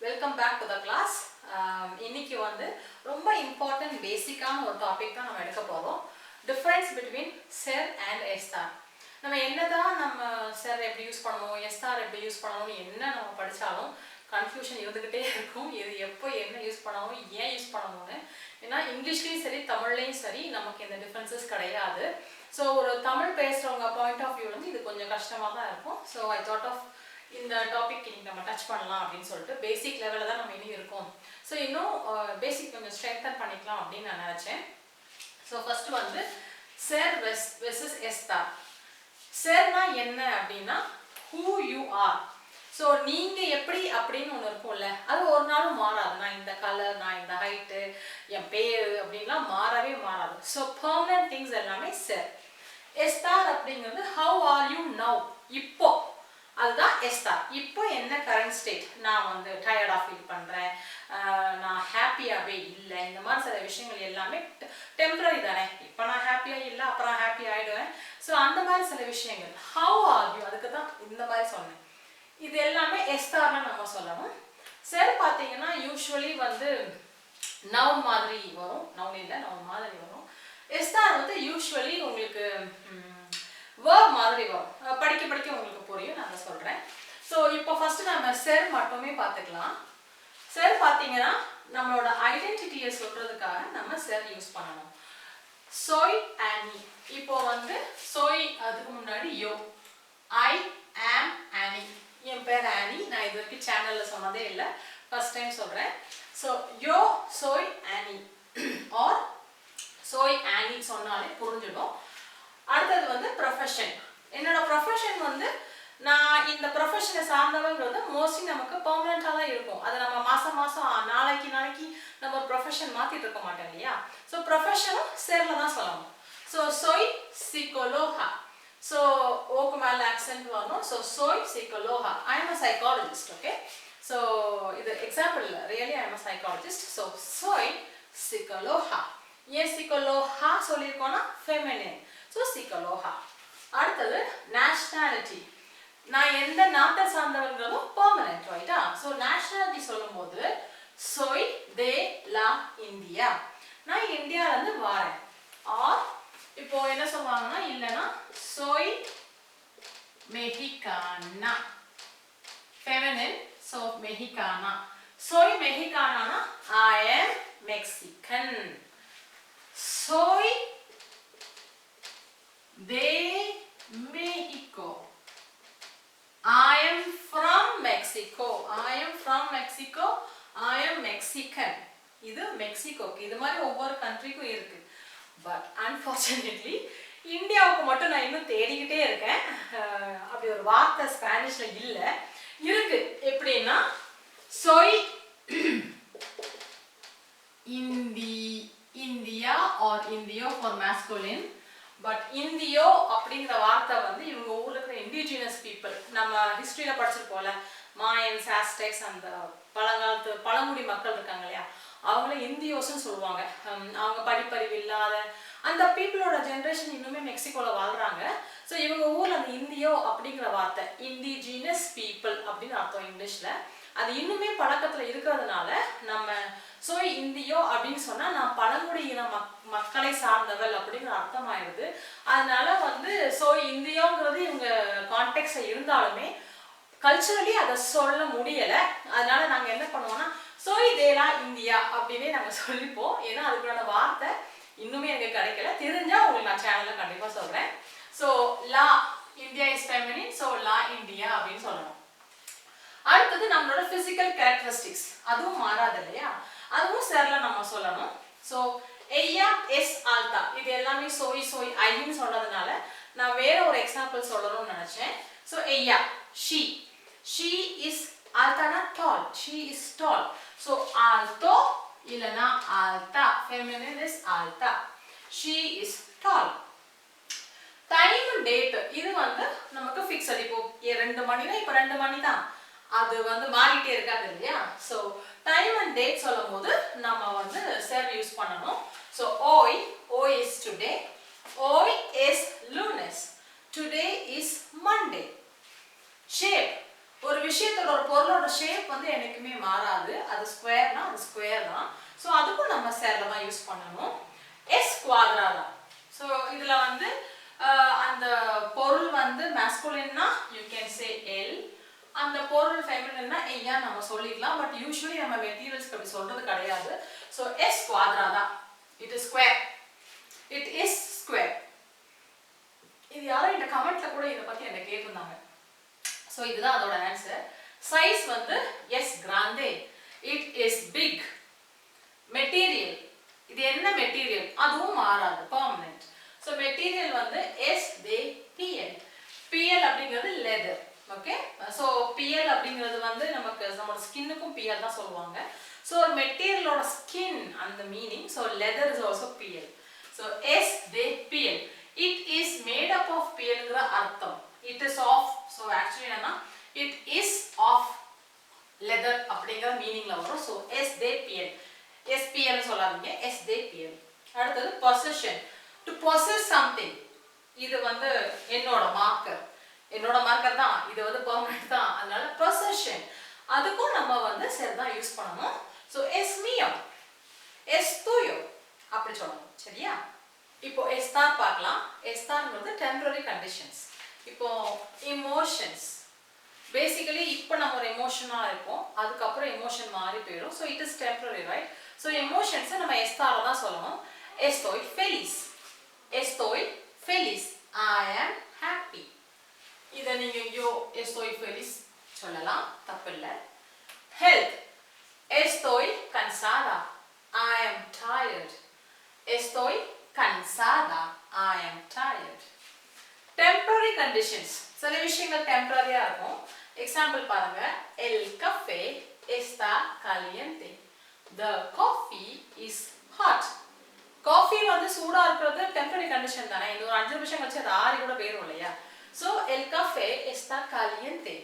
Welcome back to the class. இன்னைக்கு வந்து ரொம்ப important பேசிக்கான ஒரு டாபிக் தான் நம்ம எடுக்க போறோம். Difference between ser and estar. நம்ம என்னதான் நம்ம ser எப்படி யூஸ் பண்ணணும், estar எப்படி யூஸ் பண்ணணும் என்ன நம்ம படிச்சாலும் கன்ஃபியூஷன் இருந்துகிட்டே இருக்கும். இது எப்போ என்ன யூஸ் பண்ணணும், ஏன் யூஸ் பண்ணணும்னு. ஏன்னா இங்கிலீஷ்லயும் சரி தமிழ்லயும் சரி நமக்கு இந்த டிஃபரன்சஸ் கிடையாது. ஸோ ஒரு தமிழ் பேசுறவங்க பாயிண்ட் ஆஃப் வியூல இருந்து இது கொஞ்சம் கஷ்டமா தான் இருக்கும். ஸோ ஐ தாட் ஆஃப் இந்த டாபிக் இன்னைக்கு நம்ம டச் பண்ணலாம் அப்படின்னு சொல்லிட்டு பேசிக் லெவலில் தான் நம்ம இன்னும் இருக்கோம். ஸோ இன்னும் பேசிக் கொஞ்சம் ஸ்ட்ரெங்தன் பண்ணிக்கலாம் அப்படின்னு நான் நினச்சேன். ஸோ ஃபர்ஸ்ட் வந்து ser வெர்சஸ் estar. serனா என்ன அப்படின்னா who you are. ஸோ நீங்கள் எப்படி அப்படின்னு ஒன்று இருக்கும்ல, அது ஒரு நாளும் மாறாது. நான் இந்த கலர், நான் இந்த ஹைட்டு, என் பேர் அப்படின்லாம் மாறவே மாறாது. ஸோ பெர்மனன்ட் திங்ஸ் எல்லாமே ser. estar அப்படிங்கிறது how are you now, இப்போ அதுதான் estar. இப்போ என்ன கரண்ட் ஸ்டேட், நான் வந்து டயர்டாக ஃபீல் பண்ணுறேன், நான் ஹாப்பியாகவே இல்லை, இந்த மாதிரி சில விஷயங்கள் எல்லாமே டெம்பரரி தானே. இப்போ நான் ஹாப்பியாக இல்லை, அப்புறம் ஹாப்பி ஆகிடுவேன். ஸோ அந்த மாதிரி சில விஷயங்கள் ஹவ் ஆர் யூ, அதுக்கு தான் இந்த மாதிரி சொன்னேன். இது எல்லாமே estarன்னு நம்ம சொல்லணும். ser பார்த்தீங்கன்னா யூஸ்வலி வந்து நவுன் மாதிரி வரும், நவுன் இல்லை நவுன் மாதிரி வரும். estar வந்து யூஸ்வலி உங்களுக்கு வேர்ப் மாதிரி வரும். படிக்க படிக்க உங்களுக்கு புரியும், நான் அதை சொல்கிறேன். ஸோ இப்போ ஃபஸ்ட்டு நம்ம ser மட்டுமே பார்த்துக்கலாம். ser பார்த்தீங்கன்னா நம்மளோட ஐடென்டிட்டியை சொல்கிறதுக்காக நம்ம ser யூஸ் பண்ணணும். soy Annie. இப்போ வந்து soy அதுக்கு முன்னாடி yo. I am Annie. என் பேர் ஆனி. நான் இது வரைக்கும் சேனலில் சொன்னதே இல்லை, ஃபர்ஸ்ட் டைம் சொல்கிறேன். So yo soy Annie or soy Annie சொன்னாலே புரிஞ்சிடும். அடுத்தது வந்து ப்ரொஃபஷன். என்னோட ப்ரொஃபஷன் வந்து நான் இந்த ப்ரொஃபஷனை சார்ந்தவங்கிறது மோஸ்ட்லி நமக்கு பெர்மனெண்ட்டாக தான் இருக்கும். அதை நம்ம மாதம் மாதம் நாளைக்கு நம்ம ஒரு ப்ரொஃபஷன் மாற்றிட்டு இருக்க மாட்டோம் இல்லையா. ஸோ ப்ரொஃபஷனும் serல தான் சொல்லணும். So soy psicóloga. ஸோ ஓக்கு மேலே ஆக்சென்ட் வரணும். So soy psicóloga. I am a psychologist. Okay, so இது எக்ஸாம்பிள் இல்லை, really I am a psychologist. So soy psicóloga. ஏன் psicóloga சொல்லியிருக்கோன்னா ஃபெமினின். So psicóloga. அடுத்தது நேஷ்னாலிட்டி. நான் எந்த நாட்டை சார்ந்தவர்களும் பெர்மனன்ட், ரைட்டா. ஸோ நேஷ்னாலிட்டி சொல்லும்போது soy de la India. நான் இந்தியாவிலேருந்து வரேன். ஆர் இப்போ என்ன சொல்லுவாங்கன்னா இல்லைன்னா soy mexicana. Feminine. So mexicana. soy mexicana. I am Mexican. soy de Mexico. I am from Mexico. I am from Mexico. I am Mexican. இது மெக்சிகோக்கு. இது மாதிரி ஒவ்வொரு கண்ட்ரிக்கும் இருக்கு. பட் அன்ஃபார்ச்சுனேட்லி இந்தியாவுக்கு மட்டும் நான் இன்னும் தேடிக்கிட்டே இருக்கேன். அப்படி ஒரு வார்த்தை ஸ்பானிஷ்ல இல்லை, இருக்கு. எப்படின்னா soy இந்தியா ஆர் இந்தியோ ஃபார் மேஸ்குலின். பட் இந்தியோ அப்படிங்கிற வார்த்தை வந்து இவங்க ஊரில் இருக்கிற இண்டிஜினஸ் பீப்புள், நம்ம ஹிஸ்ட்ரியில் படிச்சிருக்கோம்ல, மாயன்ஸ், ஆஸ்டெக்ஸ், அந்த பழங்காலத்து பழங்குடி மக்கள் இருக்காங்க இல்லையா, அவங்கள இந்தியோஸ்ன்னு சொல்லுவாங்க. அவங்க படிப்பறிவு இல்லாத அந்த பீப்புளோட ஜென்ரேஷன் இன்னுமே மெக்சிகோவில் வாழ்கிறாங்க. ஸோ இவங்க ஊரில் அந்த இந்தியோ அப்படிங்கிற வார்த்தை இண்டிஜினஸ் பீப்புள் அப்படின்னு அர்த்தம் இங்கிலீஷில். அது இன்னுமே பழக்கத்தில் இருக்கிறதுனால நம்ம soy இந்தியோ அப்படின்னு சொன்னால் நான் பழங்குடி இன மக்களை சார்ந்தவள் அப்படிங்கிற அர்த்தம் ஆயிடுது. அதனால வந்து soy இந்தியோங்கிறது இவங்க கான்டெக்ட்ல இருந்தாலுமே கல்ச்சரலி அதை சொல்ல முடியலை. அதனால நாங்கள் என்ன பண்ணுவோம்னா soy de la India அப்படின்னே நாங்கள் சொல்லிப்போம். ஏன்னா அதுக்கான வார்த்தை இன்னுமே எனக்கு கிடைக்கல. தெரிஞ்சால் உங்களுக்கு நான் சேனலில் கண்டிப்பாக சொல்கிறேன். So law India is feminine. So law India அப்படின்னு சொல்லணும். அடுத்தது நம்மளோட பிசிக்கல் கேரக்டரிஸ்டிக்ஸ், அதுவும் மாறாது இல்லையா, அதுவும் serல நம்ம சொல்லணும். So ella es alta. இது எல்லாமே soy ஐன்னு சொல்றதுனால நான் வேற ஒரு எக்ஸாம்பிள் சொல்லணும்னு நினைச்சேன். So ella, she is alta, tall. she is tall. So alto இல்லைன்னா alta. feminine is alta. she is tall. Time date இது வந்து நமக்கு ஃபிக்ஸட். இப்போ 2 மணினா இப்போ 2 மணி தான், அது வந்து மாறிட்டே இருக்காது இல்லையா. ஸோ டைம் அண்ட் டேட் சொல்லும் போது நம்ம வந்து ser யூஸ் பண்ணணும். So hoy is today. hoy is lunes. today is Monday. shape ஒரு விஷயத்தோட ஒரு பொருளோட ஷேப் வந்து என்னைக்குமே மாறாது. அது ஸ்கொயர்னா அது ஸ்கொயர் தான். ஸோ அதுக்கும் நம்ம சேர்ல தான் யூஸ் பண்ணணும். எஸ் குவாட்ராடா. ஸோ இதுல வந்து அந்த பொருள் வந்து மாஸ்குலின்னா யூ கேன் சே எல், அந்த பொருள் ஃபெமினின்னா ஐயா நம்ம சொல்லிடலாம். பட் யூஸ்வலி நம்ம மெட்டீரியல்ஸ்க்கு அப்படி சொல்றது கிடையாது. ஸோ எஸ் குவாட்ராடா, it is square, it is square. இது யாரும் இந்த கமெண்ட்ல கூட இதை பத்தி என்ன கேட்டிருந்தாங்க. ஸோ இதுதான் அதோட ஆன்சர். சைஸ் வந்து எஸ் கிராண்டே, இட் இஸ் பிக். மெட்டீரியல், இது என்ன மெட்டீரியல், அதுவும் மாறாது, பெர்மனன்ட். ஸோ மெட்டீரியல் வந்து எஸ் தே பிஎல். பிஎல் அப்படிங்கிறது லெதர். ஓகே, ஸோ பிஎல் அப்படிங்கிறது வந்து நமக்கு நம்மளோட ஸ்கின்னுக்கும் பிஎல் தான் சொல்லுவாங்க. ஸோ ஒரு மெட்டீரியலோட ஸ்கின் அந்த meaning. So leather is also பிஎல். ஸோ எஸ் தே பிஎல், it is made up of பிஎல்ங்கிற அர்த்தம். It is of, so actually என்னன்னா இட் இஸ் ஆஃப் லெதர் அப்படிங்கிற மீனிங்ல வரும். ஸோ எஸ் தே பிஎல், எஸ்பிஎல் சொல்லாதீங்க, எஸ் தே பிஎல். அடுத்தது பொசஷன், டு பொசஸ் சம்திங். இது வந்து என்னோட மார்க்கர், என்னோட மார்க்கர் தான், இது வந்து பெர்மனன்ட் தான், அதனால பொசஷன். அதுக்கும் நம்ம வந்து சரி தான் யூஸ் பண்ணணும். ஸோ எஸ் மியோ, எஸ் துயோ அப்படி சொல்லணும். சரியா? இப்போ எஸ்டார் பார்க்கலாம். எஸ்டார்ங்கிறது டெம்பரரி கண்டிஷன்ஸ். இப்போ இமோஷன்ஸ், பேசிக்கலி இப்போ நம்ம ஒரு எமோஷனாக இருப்போம், அதுக்கப்புறம் எமோஷன் மாறி போயிடும். So it is temporary, right? So எமோஷன்ஸை நம்ம எஸ்டாரில் தான் சொல்லணும். எஸ்டோய் Felix, எஸ்டோய் Felix, I am happy. இதை நீங்கள் யோ எஸ்டோய் ஃபெலிஸ் சொல்லலாம், தப்பில்லை. ஹெல்த், எஸ்டோய் கன்சாடா, ஐ ஆம் டயர்ட். எஸ்டோய் கன்சாடா, ஐ ஆம் டயர்ட். டெம்பரரி கண்டிஷன்ஸ், சில விஷயங்கள் டெம்பரரியா இருக்கும். எக்ஸாம்பிள் பாருங்க. எல் கஃபே எஸ்டா காலியன்டே, the coffee is hot. Coffee வந்து சூடா இருக்கிறது டெம்பரரி கண்டிஷன் தானே, இன்னொரு 5 நிமிஷம் கழிச்சு அது ஆறி கூட போயிடும் இல்லையா? ஸோ எல் கஃபே எஸ்டா காலியன்டே.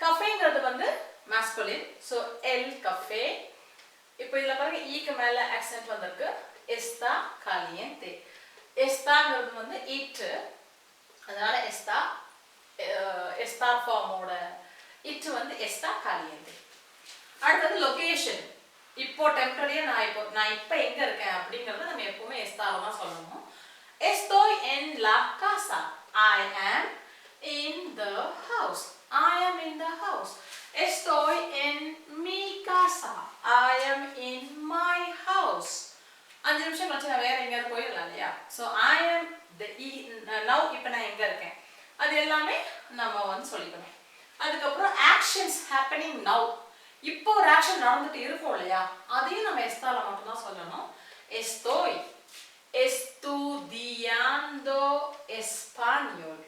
கஃபேங்கிறது வந்து மாஸ்குலின். ஸோ எல் கஃபே. இப்போ இதில் பாருங்க ஈக்கு மேலே ஆக்சென்ட் வந்திருக்கு, எஸ்டா காலியன்டே. எஸ்டாங்கிறது வந்து இட்டு, அதனால எஸ்டா, எஸ்டார் ஃபார்மோட இட் வந்து எஸ்டா காலியன்டே. அடுத்தது லொகேஷன். இப்போ டெம்பரரியா நான் இப்போ எங்க இருக்கேன் அப்படிங்கறத நம்ம எப்பவுமே எஸ்டால தான் சொல்லணும். எஸ்டோய் என் லா காசா, ஐ ஆம் இன் த ஹவுஸ், ஐ ஆம் இன் த ஹவுஸ். எஸ்டோய் என் மீ காசா, ஐ ஆம் இன் மை ஹவுஸ். 5 நிமிஷம் கழிச்சு நான் வேற எங்கேயாவது போயிடலாம் இல்லையா? ஸோ ஐ ஆம் நவ், இப்போ நான் எங்க இருக்கேன், அது எல்லாமே நம்ம வந்து சொல்லிக்கணும். அதுக்கப்புறம் ஆக்ஷன்ஸ் ஹேப்பனிங் நவ், இப்போ ஒரு ஆக்ஷன் நடந்துட்டு இருக்கும் இல்லையா, அதையும் நம்ம எஸ்டால மட்டும் தான் சொல்லணும். எஸ்டோய் estudiando español,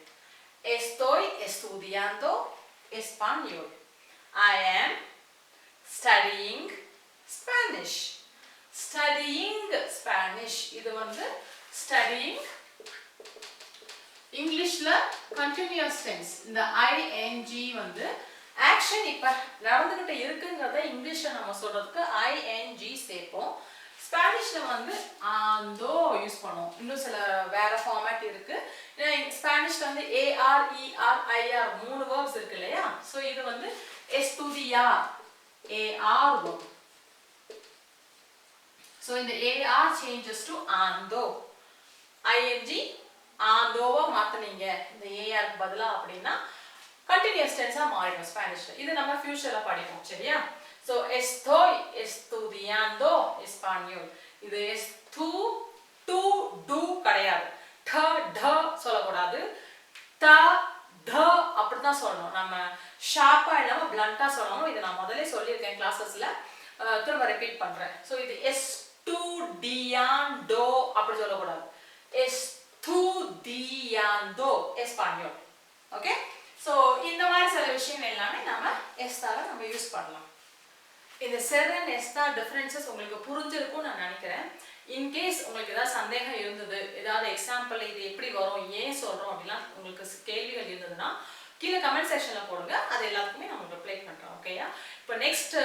estoy estudiando español. I am studying Spanish, studying Spanish. இது வந்து studying. இங்கிலீஷ்ல கண்டினியூஸ் டென்ஸ், இந்த ing வந்து ஆக்ஷன் இப்போ நடந்துகிட்டு இருக்குங்கிறத இங்கிலீஷ்ல நம்ம சொல்றதுக்கு ing சேர்ப்போம். ஸ்பானிஷ்ல வந்து ஆந்தோ யூஸ் பண்ணுவோம். இன்னும் சில வேற ஃபார்மேட் இருக்கு. ஸ்பானிஷ்ல வந்து AR ER IR 3 வேர்ப்ஸ் இருக்கு இல்லையா? ஸோ இது வந்து estudiar AR verb. ஸோ இந்த AR changes to ando. ing ஆந்தோவா மாத்துனீங்க இந்த ஏஆருக்கு பதிலா அப்படின்னா கண்டினியூஸ் டென்ஸா மாறிடும் ஸ்பானிஷ்ல. இது நம்ம ஃபியூச்சர்ல படிப்போம். சரியா? So estoy estudiando español. இது estu to do கிடையாது. ட ட சொல்லக்கூடாது, த த அப்படிதான் சொல்லணும். நம்ம ஷார்ப்பா இல்லாம பிளண்டா சொல்லணும். இதை நான் முதல்ல சொல்லியிருக்கேன் கிளாஸஸ்ல, திரும்ப ரிப்பீட் பண்றேன். ஸோ இது estudiando அப்படி சொல்லக்கூடாது, estudiando español. ஓகே? ஸோ இந்த மாதிரி சில விஷயங்கள் எல்லாமே நம்ம எஸ்டால நம்ம யூஸ் பண்ணலாம். இந்த செர் அண்ட் எஸ்டார் டிஃபரன்சஸ் உங்களுக்கு புரிஞ்சிருக்கும்னு நான் நினைக்கிறேன். இன்கேஸ் உங்களுக்கு ஏதாவது சந்தேகம் இருந்தது, ஏதாவது எக்ஸாம்பிள் இது எப்படி வரும், ஏன் சொல்றோம் அப்படிலாம் உங்களுக்கு கேள்விகள் இருந்ததுன்னா கீழே கமெண்ட் செக்ஷன்ல போடுங்க. அது எல்லாத்துக்குமே நான் உங்களுக்கு ரிப்ளை பண்றேன். ஓகேயா? இப்போ நெக்ஸ்ட்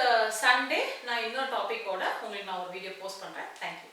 சண்டே நான் இன்னொரு டாபிக்கோட உங்களுக்கு நான் ஒரு வீடியோ போஸ்ட் பண்றேன். தேங்க்யூ.